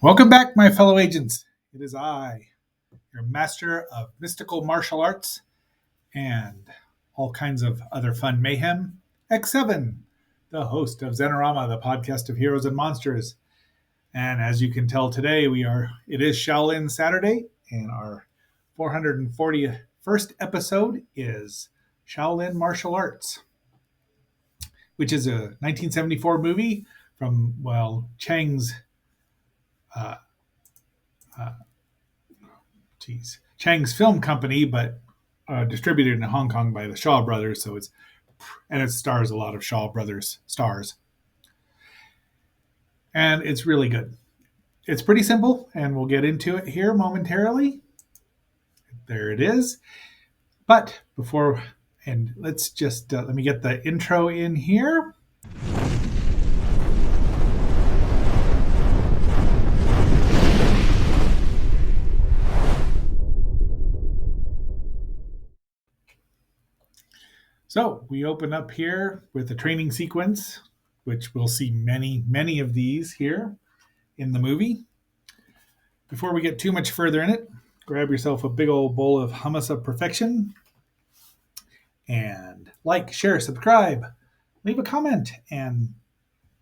Welcome back, my fellow agents. It is I, your master of mystical martial arts and all kinds of other fun mayhem, X7, the host of Zenorama, the podcast of heroes and monsters. And as you can tell today, it is Shaolin Saturday, and our 441st episode is Shaolin Martial Arts, which is a 1974 movie from, Chang's uh, uh, Chang's film company, but distributed in Hong Kong by the Shaw Brothers. It stars a lot of Shaw Brothers stars, and it's really good. It's pretty simple, and we'll get into it here momentarily. There it is. But let's just let me get the intro in here. So we open up here with a training sequence, which we'll see many, many of these here in the movie. Before we get too much further in it, grab yourself a big old bowl of hummus of perfection and like, share, subscribe, leave a comment, and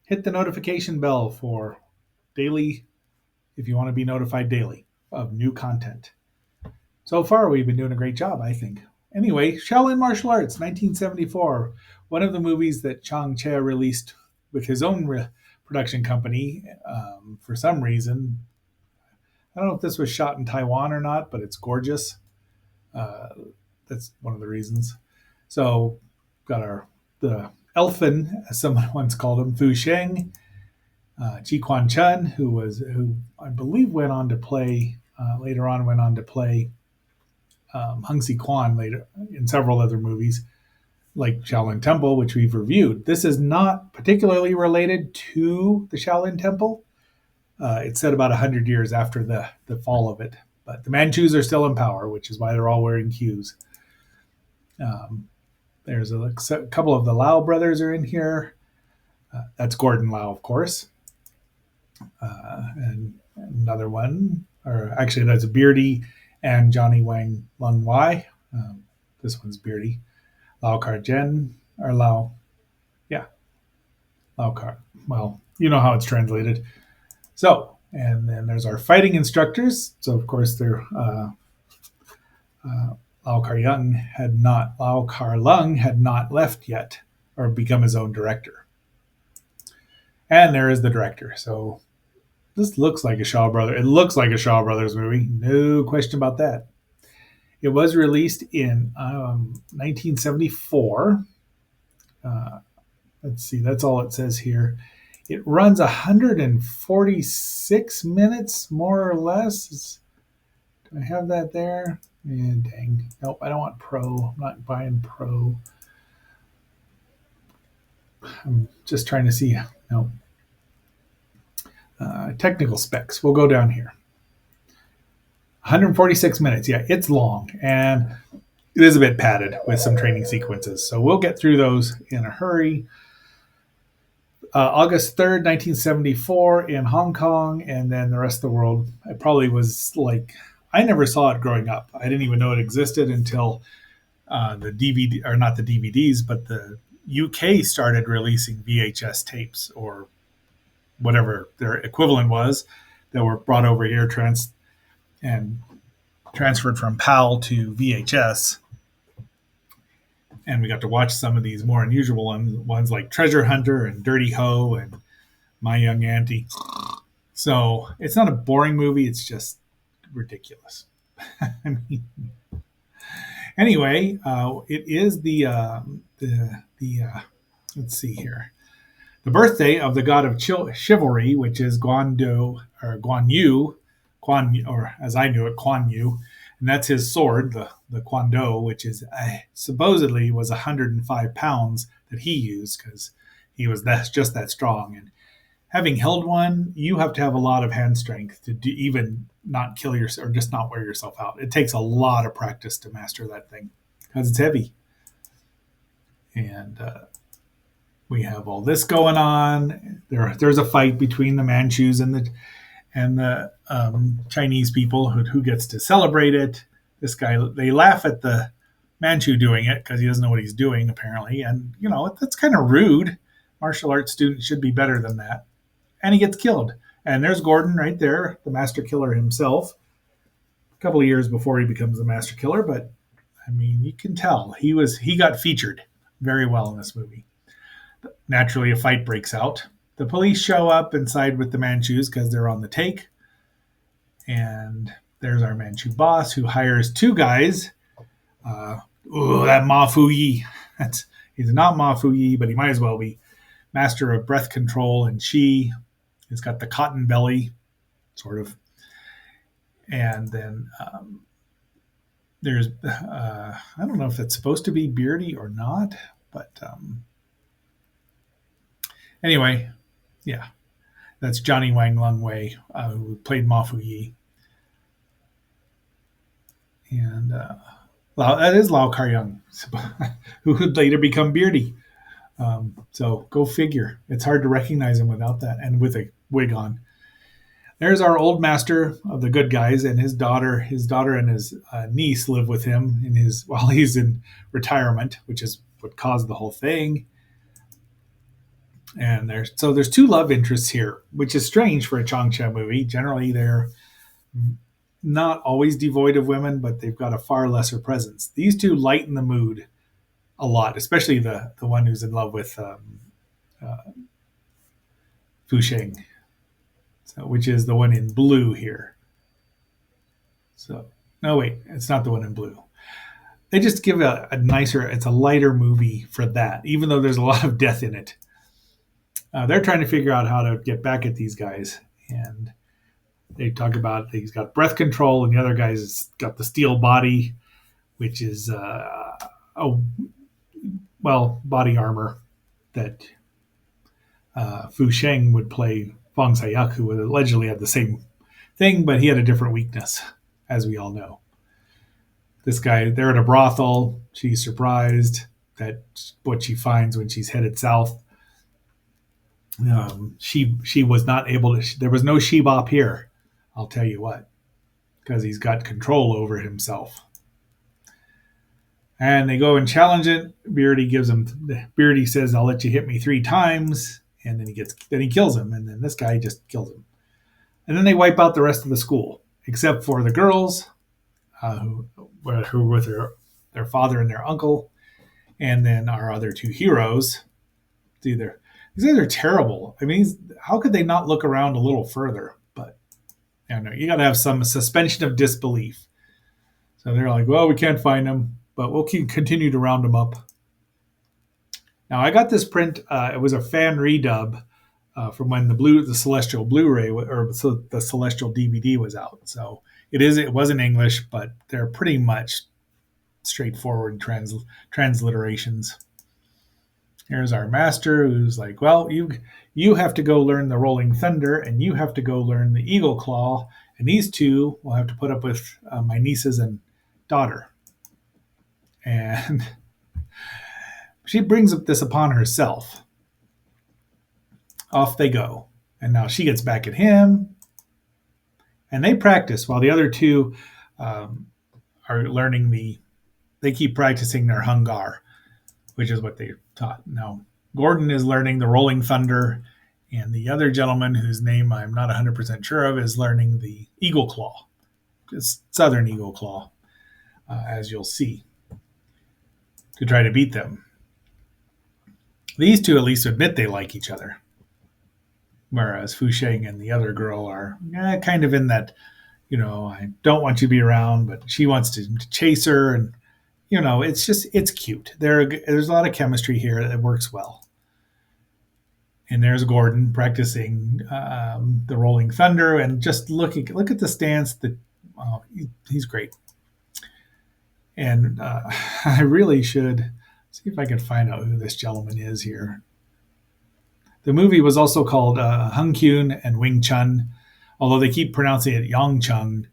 hit the notification bell for daily, if you want to be notified daily of new content. So far, we've been doing a great job, I think. Anyway, Shaolin Martial Arts, 1974, one of the movies that Chang Che released with his own production company for some reason. I don't know if this was shot in Taiwan or not, but it's gorgeous. That's one of the reasons. So, got the Elfin, as someone once called him, Fu Sheng, Chi Quan Chun, who I believe went on to play Hung Si Quan later in several other movies, like Shaolin Temple, which we've reviewed. This is not particularly related to the Shaolin Temple. It's set about 100 years after the fall of it. But the Manchus are still in power, which is why they're all wearing cues. There's a couple of the Lau brothers are in here. That's Gordon Lau, of course. And another one, or actually that's Beardy and Johnny Wang Lung Wai. This one's Beardy. Lau Kar Jen, or Lau Kar. Well, you know how it's translated. So, and then there's our fighting instructors. So, of course, they're Lau Kar Lung had not left yet or become his own director. And there is the director. So, this looks like a Shaw Brothers. It looks like a Shaw Brothers movie. No question about that. It was released in 1974. Let's see. That's all it says here. It runs 146 minutes, more or less. Do I have that there? Yeah, dang. Nope, I don't want Pro. I'm not buying Pro. I'm just trying to see. No. Technical specs. We'll go down here. 146 minutes. Yeah, it's long. And it is a bit padded with some training sequences. So we'll get through those in a hurry. August 3rd, 1974 in Hong Kong, and then the rest of the world. It probably was like, I never saw it growing up. I didn't even know it existed until the DVD, or not the DVDs, but the UK started releasing VHS tapes or whatever their equivalent was that were brought over here and transferred from PAL to VHS. And we got to watch some of these more unusual ones like Treasure Hunter and Dirty Ho and My Young Auntie. So it's not a boring movie. It's just ridiculous. I mean, anyway, it is let's see here. The birthday of the god of chivalry, which is Guan Yu, or as I knew it, Guan Yu. And that's his sword, the Quan Do, which is supposedly was 105 pounds that he used because he was just that strong. And having held one, you have to have a lot of hand strength to even not kill yourself or just not wear yourself out. It takes a lot of practice to master that thing because it's heavy. And we have all this going on. There's a fight between the Manchus and and the Chinese people who gets to celebrate it. This guy, they laugh at the Manchu doing it because he doesn't know what he's doing apparently, and that's kind of rude. Martial arts students should be better than that. And he gets killed. And there's Gordon right there, the master killer himself. A couple of years before he becomes the master killer, but I mean, you can tell he got featured very well in this movie. Naturally, a fight breaks out. The police show up and side with the Manchus because they're on the take. And there's our Manchu boss who hires two guys. That Ma Fu Yi. He's not Ma Fu Yi, but he might as well be. Master of breath control and Chi. He's got the cotton belly, sort of. And then there's, I don't know if it's supposed to be beardy or not, but anyway, yeah. That's Johnny Wang Lung Wei, who played Ma Fu Yi. And that is Lau Kar-young, who would later become Beardy. So go figure. It's hard to recognize him without that and with a wig on. There's our old master of the good guys, and his daughter. His daughter and his niece live with him while he's in retirement, which is what caused the whole thing. And there's two love interests here, which is strange for a Changsha movie. Generally, they're not always devoid of women, but they've got a far lesser presence. These two lighten the mood a lot, especially the one who's in love with Fu Sheng, which is the one in blue here. So no, wait, it's not the one in blue. They just give a nicer, it's a lighter movie for that, even though there's a lot of death in it. They're trying to figure out how to get back at these guys, and they talk about he's got breath control, and the other guy's got the steel body, which is body armor that Fu Sheng would play Fong Sayak, who would allegedly have the same thing, but he had a different weakness, as we all know. This guy, they're at a brothel. She's surprised that what she finds when she's headed south. She was not able to. There was no Shebop here. I'll tell you what, because he's got control over himself. And they go and challenge it. Beardy says, "I'll let you hit me 3 times," and then he kills him, and then this guy just kills him. And then they wipe out the rest of the school, except for the girls, who were with their father and their uncle, and then our other two heroes. These guys are terrible. I mean, how could they not look around a little further? But I don't know. You got to have some suspension of disbelief. So they're like, "Well, we can't find them, but we'll continue to round them up." Now, I got this print. It was a fan redub from when the Celestial Blu-ray the Celestial DVD was out. So it was in English, but they're pretty much straightforward transliterations. Here's our master, who's like, "Well, you have to go learn the Rolling Thunder, and you have to go learn the Eagle Claw, and these two will have to put up with my nieces and daughter." And she brings this upon herself. Off they go. And now she gets back at him. And they practice while the other two are learning they keep practicing their Hungar, which is what they taught. Now, Gordon is learning the Rolling Thunder, and the other gentleman, whose name I'm not 100% sure of, is learning the Eagle Claw. It's Southern Eagle Claw, as you'll see, to try to beat them. These two at least admit they like each other, whereas Fu Sheng and the other girl are kind of in that, I don't want you to be around, but she wants to chase her, and it's cute. There's a lot of chemistry here that works well. And there's Gordon practicing the Rolling Thunder, and just look at the stance. He's great. And I really should see if I can find out who this gentleman is here. The movie was also called Hung Kyun and Wing Chun, although they keep pronouncing it Yong Chung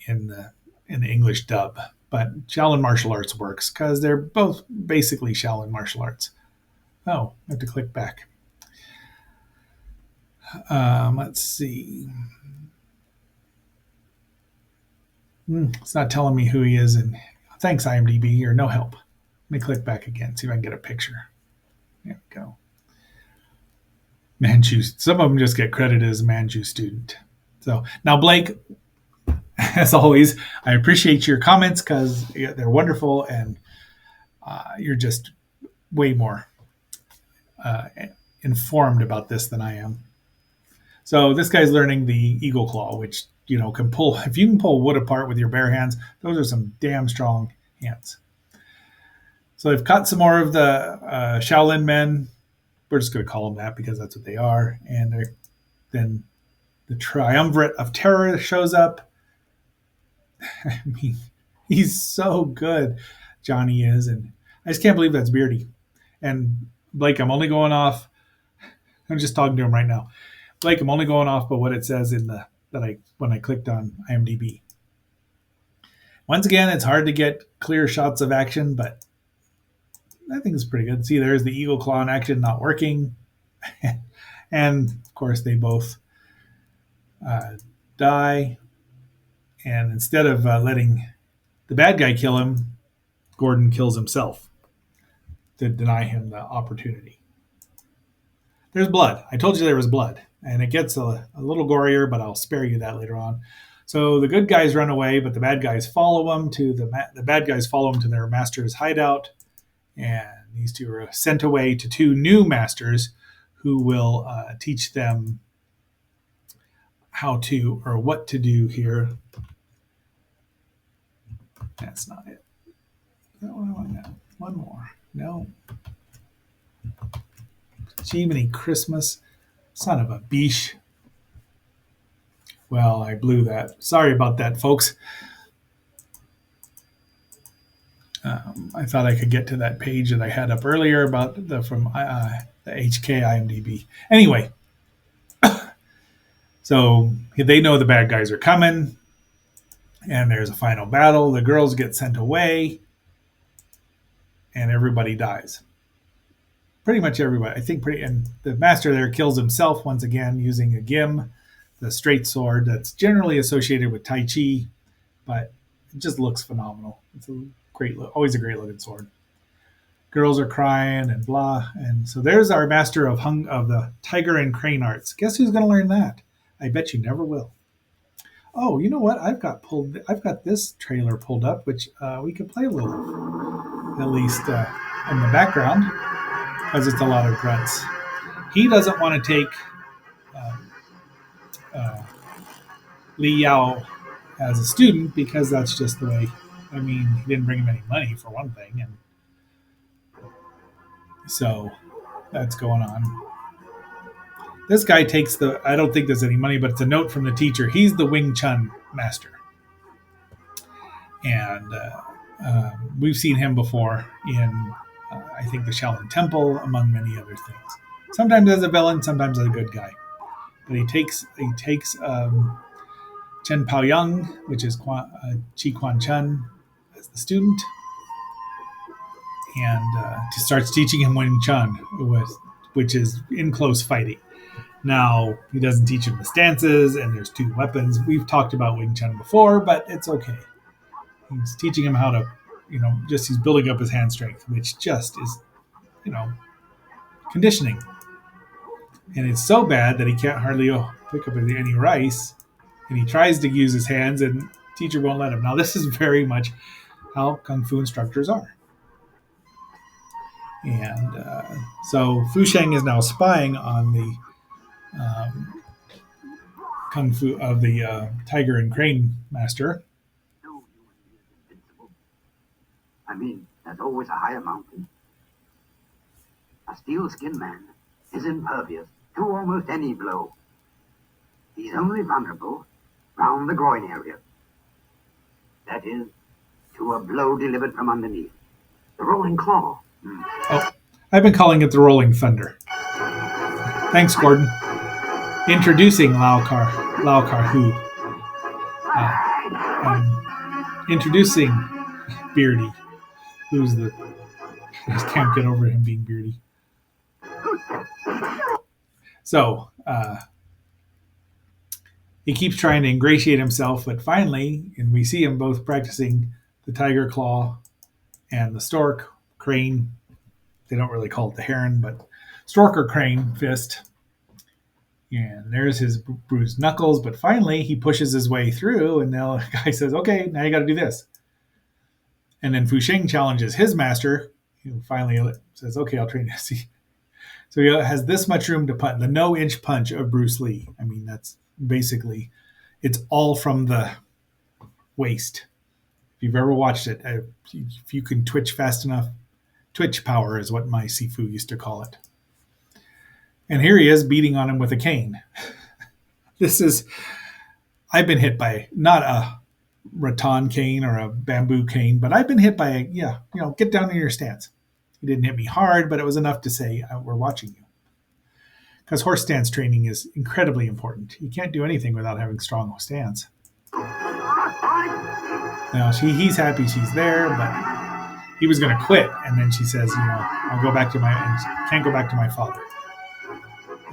in the English dub. But Shaolin Martial Arts works because they're both basically Shaolin Martial Arts. Oh, I have to click back. Let's see. It's not telling me who he is. And thanks, IMDb. You're no help. Let me click back again, see if I can get a picture. There we go. Manchu. Some of them just get credited as Manchu student. So now, Blake, as always, I appreciate your comments because they're wonderful, and you're just way more uh, informed about this than I am. So this guy's learning the eagle claw, which can pull. If you can pull wood apart with your bare hands, those are some damn strong hands. So they've caught some more of the Shaolin men. We're just going to call them that because that's what they are. And then the triumvirate of terror shows up. I mean, he's so good, Johnny is, and I just can't believe that's Beardy. And Blake, I'm only going off. I'm just talking to him right now. Blake, I'm only going off by what it says in the that I when I clicked on IMDb. Once again, it's hard to get clear shots of action, but I think it's pretty good. See, there's the eagle claw in action not working, and of course they both die. And instead of letting the bad guy kill him, Gordon kills himself to deny him the opportunity. There's blood. I told you there was blood, and it gets a little gorier, but I'll spare you that later on. So the good guys run away, but the bad guys follow them to the bad guys follow them to their master's hideout, and these two are sent away to two new masters who will teach them how to or what to do here. That's not it. That one I want now. One more. No. Jiminy Christmas. Son of a beesh. Well, I blew that. Sorry about that, folks. I thought I could get to that page that I had up earlier about from the HK IMDb. Anyway, so they know the bad guys are coming, and there's a final battle. The girls get sent away, and everybody dies. Pretty much everybody. I think and the master there kills himself once again using a gim, the straight sword that's generally associated with Tai Chi, but it just looks phenomenal. It's always a great looking sword. Girls are crying and blah, and so there's our master of the tiger and crane arts. Guess who's going to learn that? I bet you never will. Oh, you know what? I've got this trailer pulled up, which we could play a little, at least in the background, because it's a lot of grunts. He doesn't want to take Li Yao as a student because that's just the way. I mean, he didn't bring him any money for one thing, and so that's going on. This guy takes I don't think there's any money, but it's a note from the teacher. He's the Wing Chun master. And we've seen him before in, I think, the Shaolin Temple, among many other things. Sometimes as a villain, sometimes as a good guy. But he takes Chen Pao Yang, which is Chi Quan Chun, as the student, and starts teaching him Wing Chun, which is in close fighting. Now, he doesn't teach him the stances, and there's two weapons. We've talked about Wing Chun before, but it's okay. He's teaching him how to, he's building up his hand strength, which just is, conditioning. And it's so bad that he can't hardly pick up any rice, and he tries to use his hands, and teacher won't let him. Now, this is very much how Kung Fu instructors are. And so Fu Sheng is now spying on the Kung Fu of the Tiger and Crane master. No, you are invincible. I mean, there's always a higher mountain. A steel-skinned man is impervious to almost any blow. He's only vulnerable round the groin area. That is, to a blow delivered from underneath. The rolling claw. Oh, I've been calling it the Rolling Thunder. Thanks, Gordon. Introducing Lau Kar Hu. Introducing Beardy, who's I just can't get over him being Beardy. So, He keeps trying to ingratiate himself, but finally, and we see him both practicing the tiger claw and the stork crane. They don't really call it the heron, but stork or crane fist. And there's his bruised knuckles. But finally, he pushes his way through, and the guy says, "Okay, now you got to do this." And then Fu Sheng challenges his master, who finally says, "Okay, I'll train you." So he has this much room to punch. The no-inch punch of Bruce Lee. I mean, that's basically it's all from the waist. If you've ever watched it, if you can twitch fast enough, twitch power is what my Sifu used to call it. And here he is beating on him with a cane. This is, I've been hit by not a rattan cane or a bamboo cane, but I've been hit by a, yeah, get down in your stance. He didn't hit me hard, but it was enough to say, we're watching you. Because horse stance training is incredibly important. You can't do anything without having strong stance. Now he's happy she's there, but he was going to quit, and then she says, I'll go back to can't go back to my father.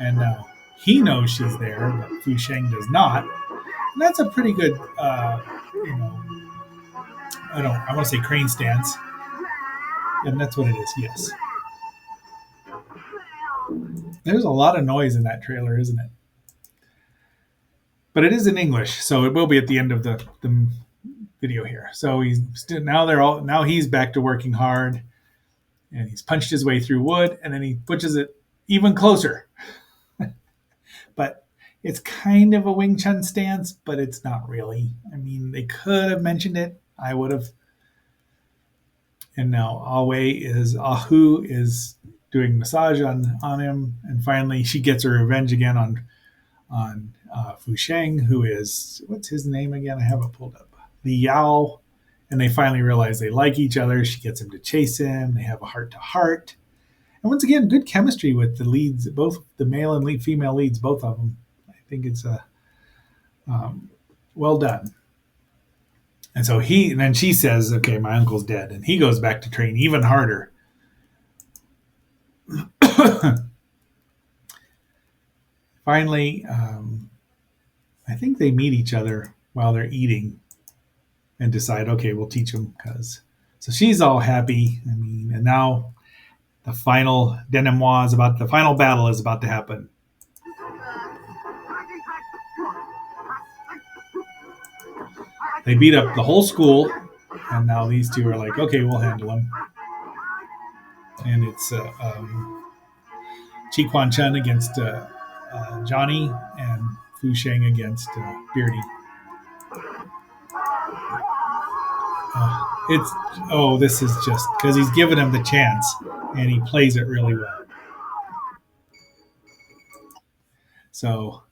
And now he knows she's there, but Fu Sheng does not. And that's a pretty good, I want to say crane stance, and that's what it is. Yes. There's a lot of noise in that trailer, isn't it? But it is in English, so it will be at the end of the video here. So now he's back to working hard, and he's punched his way through wood, and then he pushes it even closer. But it's kind of a Wing Chun stance, but it's not really. I mean, they could have mentioned it. I would have. And now Ahu is doing massage on him, and finally she gets her revenge again on Fu Sheng, who is, what's his name again? I have it pulled up. Li Yao. And they finally realize they like each other. She gets him to chase him. They have a heart to heart. And once again, good chemistry with the leads, both the male and female leads, both of them. I think it's well done. And so and then she says, "Okay, my uncle's dead," and he goes back to train even harder. Finally, I think they meet each other while they're eating and decide, okay, we'll teach them so she's all happy. I mean, and now the final denouement the final battle is about to happen. They beat up the whole school, and now these two are like, okay, we'll handle them. And it's Chi Quan Chun against Johnny, and Fu Sheng against Beardy. This is just because he's given him the chance, and he plays it really well. So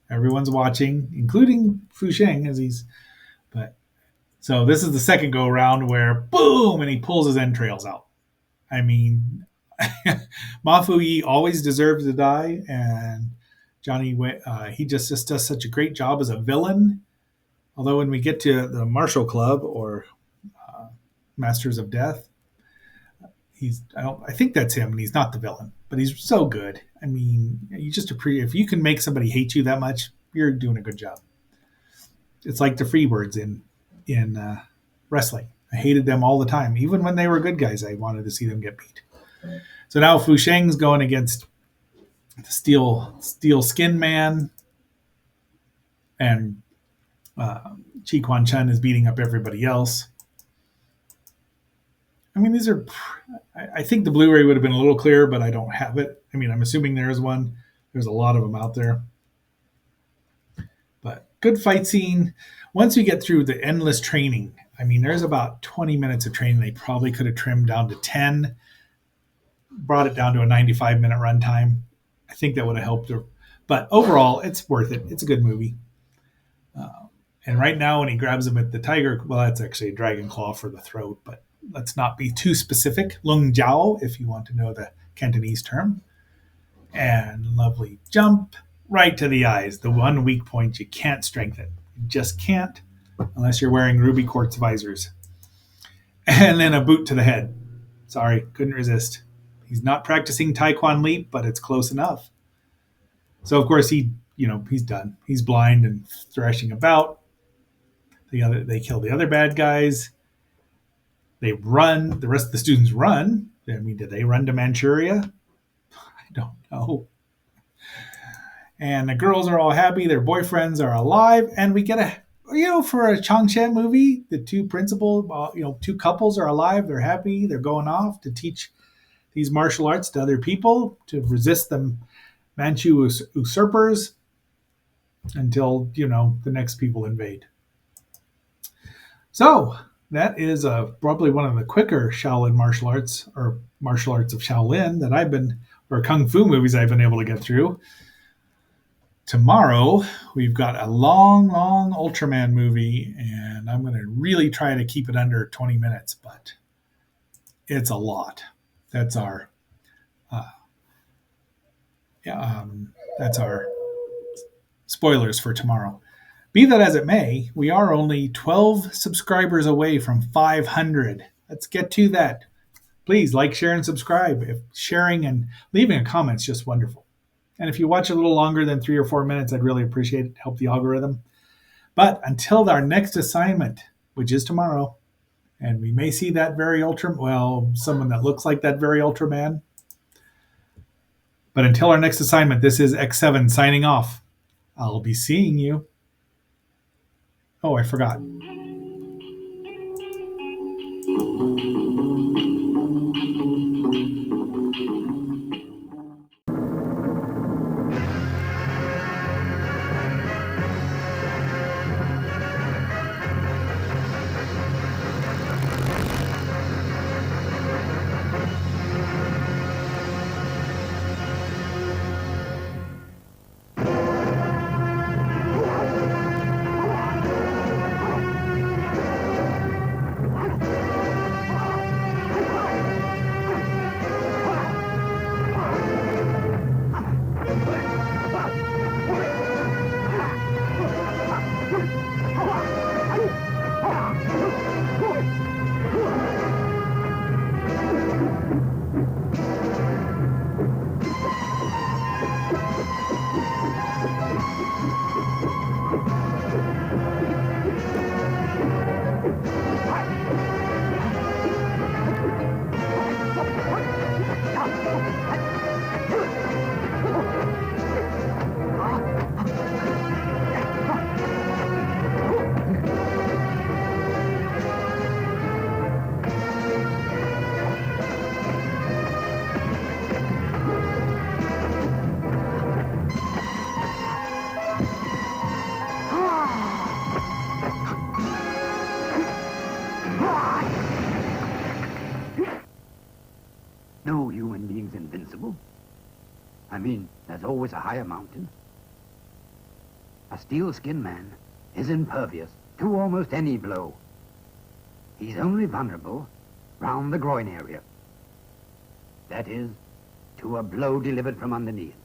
everyone's watching, including Fu Sheng, so this is the second go round where boom, and he pulls his entrails out. I mean, Ma Fu Yi always deserves to die, and Johnny, he just does such a great job as a villain. Although when we get to the Martial Club or Masters of Death, I think that's him, and he's not the villain, but he's so good. I mean, if you can make somebody hate you that much, you're doing a good job. It's like the Freebirds in wrestling. I hated them all the time. Even when they were good guys, I wanted to see them get beat. So now Fu Sheng's going against the Steel Skin Man, and Chi Quan Chun is beating up everybody else. I mean, I think the Blu-ray would have been a little clearer, but I don't have it. I mean, I'm assuming there is one. There's a lot of them out there. But good fight scene. Once we get through the endless training, I mean, there's about 20 minutes of training. They probably could have trimmed down to 10, brought it down to a 95-minute runtime. I think that would have helped her. But overall, it's worth it. It's a good movie. And right now, when he grabs him at the tiger, well, that's actually a dragon claw for the throat, but let's not be too specific. Lung Jiao, if you want to know the Cantonese term. And lovely jump right to the eyes. The one weak point you can't strengthen. You just can't unless you're wearing ruby quartz visors. And then a boot to the head. Sorry, couldn't resist. He's not practicing Taekwondo leap, but it's close enough. So, of course, he he's done. He's blind and thrashing about. They kill the other bad guys. They run. The rest of the students run. I mean, did they run to Manchuria? I don't know. And the girls are all happy. Their boyfriends are alive, and we get for a Changshan movie, the two couples are alive. They're happy. They're going off to teach these martial arts to other people to resist the Manchu usurpers until the next people invade. So that is probably one of the quicker Shaolin martial arts or martial arts of Shaolin that or kung fu movies I've been able to get through. Tomorrow we've got a long, long Ultraman movie, and I'm going to really try to keep it under 20 minutes, but it's a lot. That's our, uh, yeah, that's our spoilers for tomorrow. Be that as it may, we are only 12 subscribers away from 500. Let's get to that. Please like, share, and subscribe. If sharing and leaving a comment is just wonderful. And if you watch a little longer than 3 or 4 minutes, I'd really appreciate it. Help the algorithm. But until our next assignment, which is tomorrow, and we may see that very someone that looks like that very Ultraman. But until our next assignment, this is X7 signing off. I'll be seeing you. Oh, I forgot. No human being's invincible. I mean, there's always a higher mountain. A steel-skinned man is impervious to almost any blow. He's only vulnerable round the groin area. That is, to a blow delivered from underneath.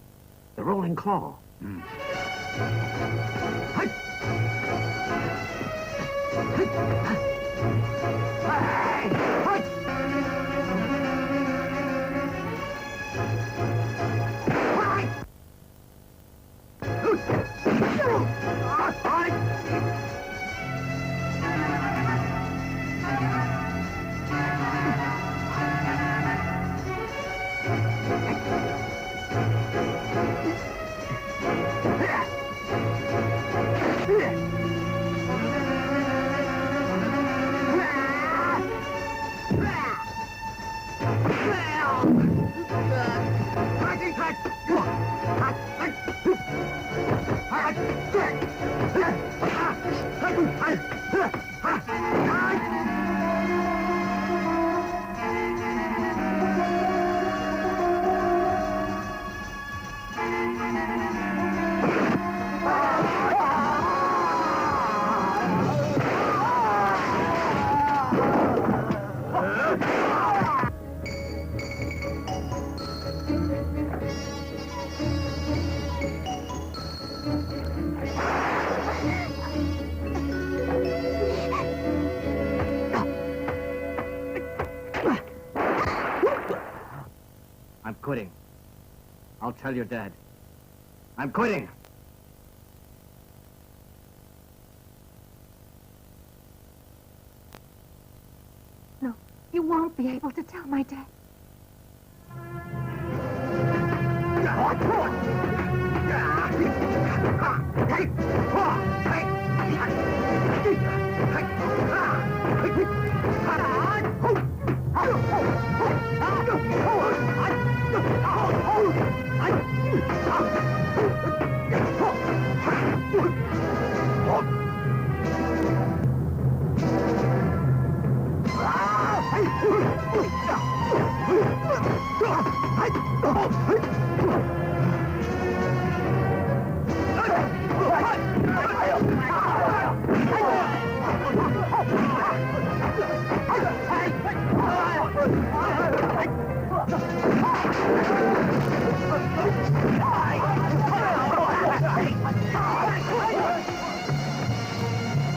The rolling claw. I'm quitting. I'll tell your dad. I'm quitting. You won't be able to tell my dad.